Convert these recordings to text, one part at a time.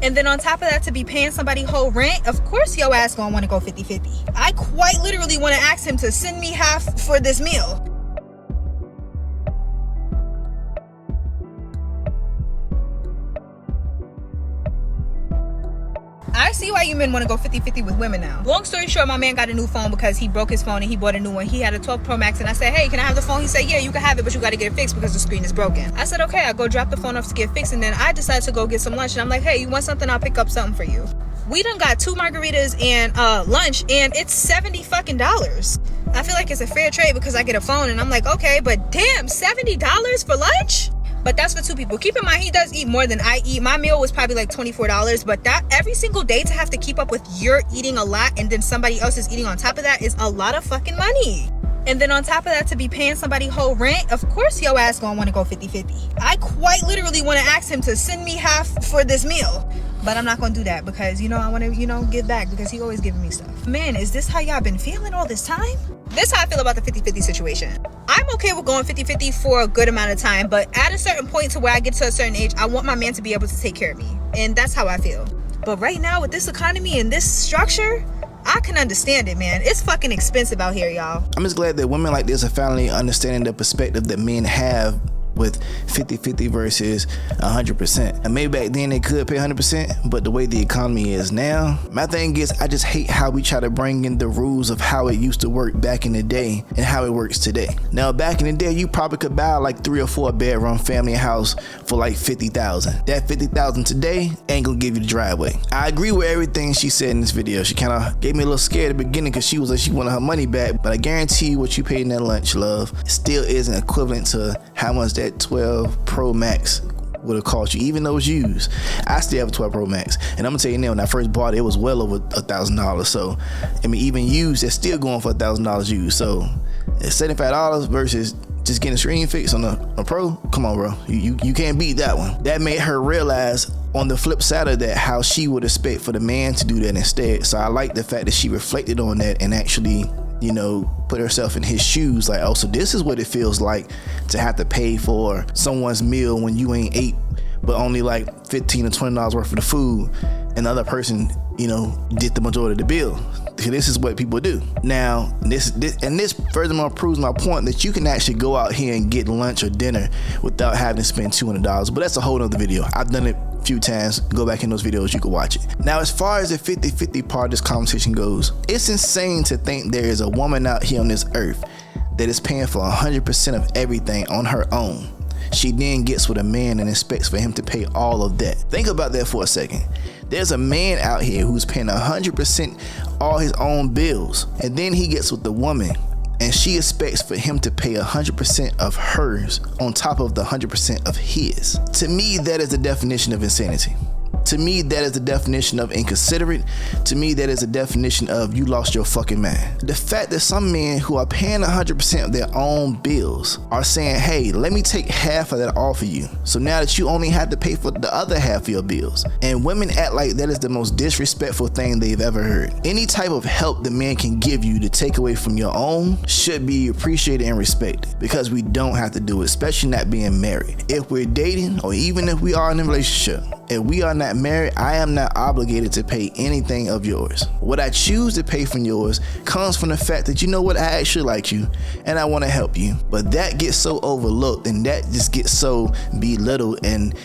And then on top of that, to be paying somebody whole rent, of course your ass gonna want to go 50-50. I quite literally want to ask him to send me half for this meal. I see why you men want to go 50-50 with women now. Long story short, my man got a new phone because he broke his phone and he bought a new one. He had a 12 Pro Max and I said, hey, can I have the phone? He said, yeah, you can have it, but you got to get it fixed because the screen is broken. I said, okay. I go drop the phone off to get fixed, and then I decided to go get some lunch, and I'm like, hey, you want something? I'll pick up something for you. We done got 2 margaritas and lunch, and it's $70 fucking. I feel like it's a fair trade because I get a phone, and I'm like, okay, but damn, $70 for lunch? But that's for 2 people. Keep in mind, he does eat more than I eat. My meal was probably like $24, but that every single day to have to keep up with you're eating a lot and then somebody else is eating on top of that is a lot of fucking money. And then on top of that, to be paying somebody whole rent, of course your ass gonna want to go 50-50. I quite literally want to ask him to send me half for this meal. But I'm not gonna do that because, I want to, give back because he always giving me stuff. Man, is this how y'all been feeling all this time? This is how I feel about the 50-50 situation. I'm okay with going 50-50 for a good amount of time, but at a certain point to where I get to a certain age, I want my man to be able to take care of me. And that's how I feel. But right now with this economy and this structure, I can understand it, man. It's fucking expensive out here, y'all. I'm just glad that women like this are finally understanding the perspective that men have with 50-50 versus 100%. And maybe back then they could pay 100%, but the way the economy is now, my thing is I just hate how we try to bring in the rules of how it used to work back in the day and how it works today. Now back in the day, you probably could buy like 3 or 4 bedroom family house for like $50,000. That $50,000 today ain't gonna give you the driveway. I agree with everything she said in this video. She kind of gave me a little scared at the beginning because she was like she wanted her money back, but I guarantee you what you paid in that lunch, love, still isn't equivalent to how much that 12 Pro Max would have cost you, even though it's used. I still have a 12 Pro Max, and I'm gonna tell you now, when I first bought it, it was well over $1,000. So I mean, even used, it's still going for $1,000 used. So it's $75 versus just getting a screen fixed on a Pro. Come on, bro, you can't beat that one. That made her realize on the flip side of that how she would expect for the man to do that instead. So I like the fact that she reflected on that and actually put herself in his shoes, like, oh, so this is what it feels like to have to pay for someone's meal when you ain't ate but only like $15 or $20 worth of the food, and the other person did the majority of the bill. This is what people do now. This furthermore proves my point that you can actually go out here and get lunch or dinner without having to spend $200, but that's a whole nother video. I've done it a few times. Go back in those videos, you can watch it. Now, as far as the 50-50 part of this conversation goes, it's insane to think there is a woman out here on this earth that is paying for 100% of everything on her own. She then gets with a man and expects for him to pay all of that. Think about that for a second. There's a man out here who's paying 100% all his own bills, and then he gets with the woman and she expects for him to pay 100% of hers on top of the 100% of his. To me, that is the definition of insanity. To me, that is the definition of inconsiderate. To me, that is the definition of you lost your fucking mind. The fact that some men who are paying 100% of their own bills are saying, hey, let me take half of that off of you, so now that you only have to pay for the other half of your bills. And women act like that is the most disrespectful thing they've ever heard. Any type of help the man can give you to take away from your own should be appreciated and respected, because we don't have to do it, especially not being married. If we're dating, or even if we are in a relationship, if we are not married, I am not obligated to pay anything of yours. What I choose to pay from yours comes from the fact that, you know what, I actually like you and I want to help you. But that gets so overlooked, and that just gets so belittled and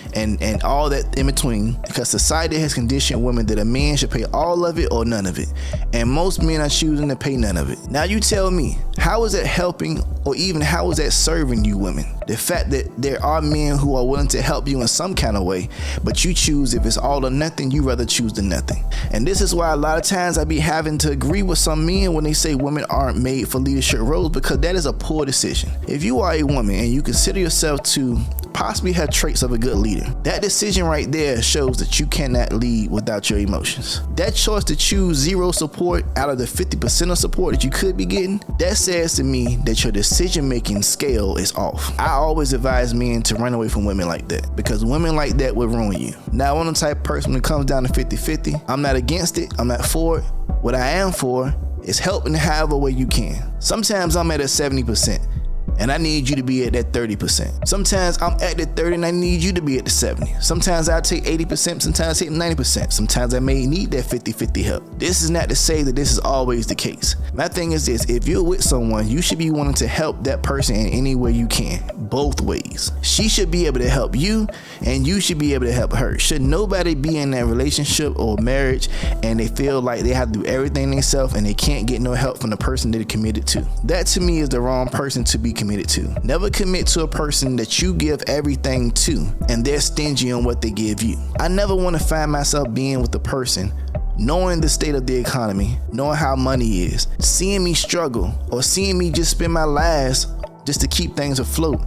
all that in between, because society has conditioned women that a man should pay all of it or none of it. And most men are choosing to pay none of it. Now you tell me, how is that helping, or even how is that serving you women? The fact that there are men who are willing to help you in some kind of way, but you choose, if it's all or nothing, you rather choose the nothing. And this is why a lot of times I be having to agree with some men when they say women aren't made for leadership roles, because that is a poor decision. If you are a woman and you consider yourself to possibly have traits of a good leader, that decision right there shows that you cannot lead without your emotions. That choice to choose zero support out of the 50% of support that you could be getting, that says to me that your decision making scale is off. I always advise men to run away from women like that, because women like that will ruin you. Now, I'm the type of person when it comes down to 50-50, I'm not against it, I'm not for it. What I am for is helping however way you can. Sometimes I'm at a 70%. and I need you to be at that 30%. Sometimes I'm at the 30 and I need you to be at the 70. Sometimes I take 80%, sometimes I take 90%. Sometimes I may need that 50-50 help. This is not to say that this is always the case. My thing is this: if you're with someone, you should be wanting to help that person in any way you can, both ways. She should be able to help you, and you should be able to help her. Should nobody be in that relationship or marriage and they feel like they have to do everything themselves and they can't get no help from the person they're committed to? That to me is the wrong person to be committed to. Never commit to a person that you give everything to and they're stingy on what they give you. I never want to find myself being with a person knowing the state of the economy, knowing how money is, seeing me struggle, or seeing me just spend my last just to keep things afloat,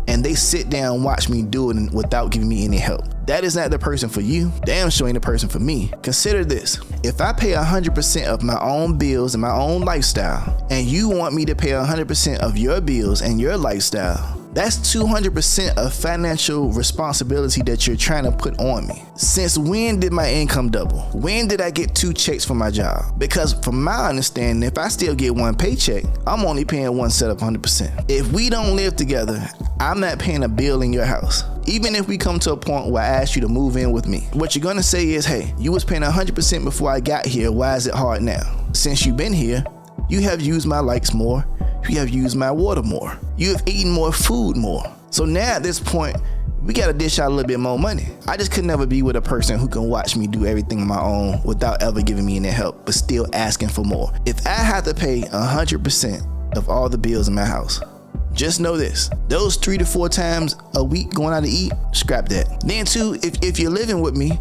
and they sit down and watch me do it without giving me any help. That is not the person for you. Damn sure ain't the person for me. Consider this: if I pay 100% of my own bills and my own lifestyle, and you want me to pay 100% of your bills and your lifestyle, that's 200% of financial responsibility that you're trying to put on me. Since when did my income double? When did I get 2 checks from my job? Because from my understanding, if I still get 1 paycheck, I'm only paying one set of 100%. If we don't live together, I'm not paying a bill in your house. Even if we come to a point where I ask you to move in with me, what you're gonna say is, hey, you was paying 100% before I got here, why is it hard now? Since you've been here, you have used my lights more, you have used my water more, you have eaten more food more. So now at this point, we gotta dish out a little bit more money. I just could never be with a person who can watch me do everything on my own without ever giving me any help, but still asking for more. If I have to pay 100% of all the bills in my house, just know this: those 3 to 4 times a week going out to eat, scrap that. Then too, if you're living with me,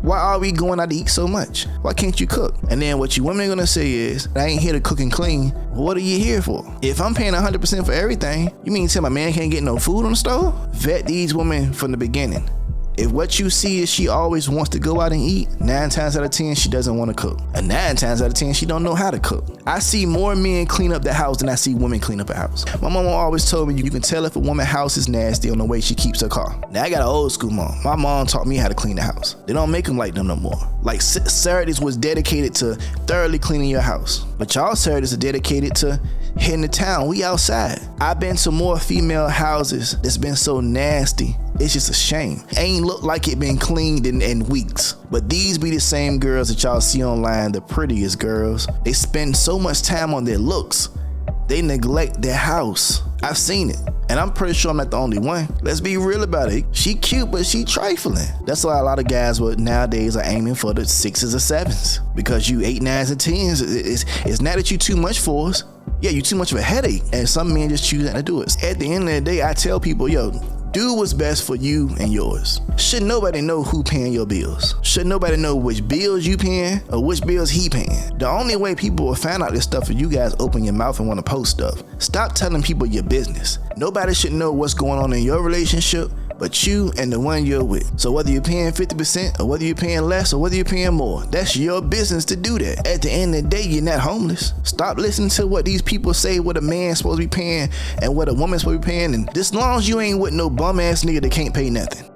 why are we going out to eat so much? Why can't you cook? And then what you women are gonna say is, I ain't here to cook and clean. What are you here for? If I'm paying 100% for everything, you mean to tell my man can't get no food on the stove? Vet these women from the beginning. If what you see is she always wants to go out and eat, 9 times out of 10 she doesn't want to cook. And 9 times out of 10 she don't know how to cook. I see more men clean up the house than I see women clean up a house. My mama always told me you can tell if a woman's house is nasty on the way she keeps her car. Now I got an old school mom. My mom taught me how to clean the house. They don't make them like them no more. Like Saturdays was dedicated to thoroughly cleaning your house, but y'all Saturdays are dedicated to hitting the town. We outside. I've been to more female houses that's been so nasty, it's just a shame. Ain't look like it been cleaned in weeks. But these be the same girls that y'all see online, the prettiest girls. They spend so much time on their looks, they neglect their house. I've seen it, and I'm pretty sure I'm not the only one. Let's be real about it. She cute, but she trifling. That's why a lot of guys nowadays are aiming for the 6s or 7s, because you 8, 9s, and 10s. It's not that you too much for us. Yeah, you too much of a headache, and some men just choose not to do it. At the end of the day, I tell people, yo, do what's best for you and yours. Should nobody know who paying your bills. Should nobody know which bills you paying or which bills he paying. The only way people will find out this stuff is you guys open your mouth and want to post stuff. Stop telling people your business. Nobody should know what's going on in your relationship but you and the one you're with. So whether you're paying 50% or whether you're paying less or whether you're paying more, that's your business to do that. At the end of the day, you're not homeless. Stop listening to what these people say, what a man's supposed to be paying and what a woman's supposed to be paying. And as long as you ain't with no bum ass nigga that can't pay nothing.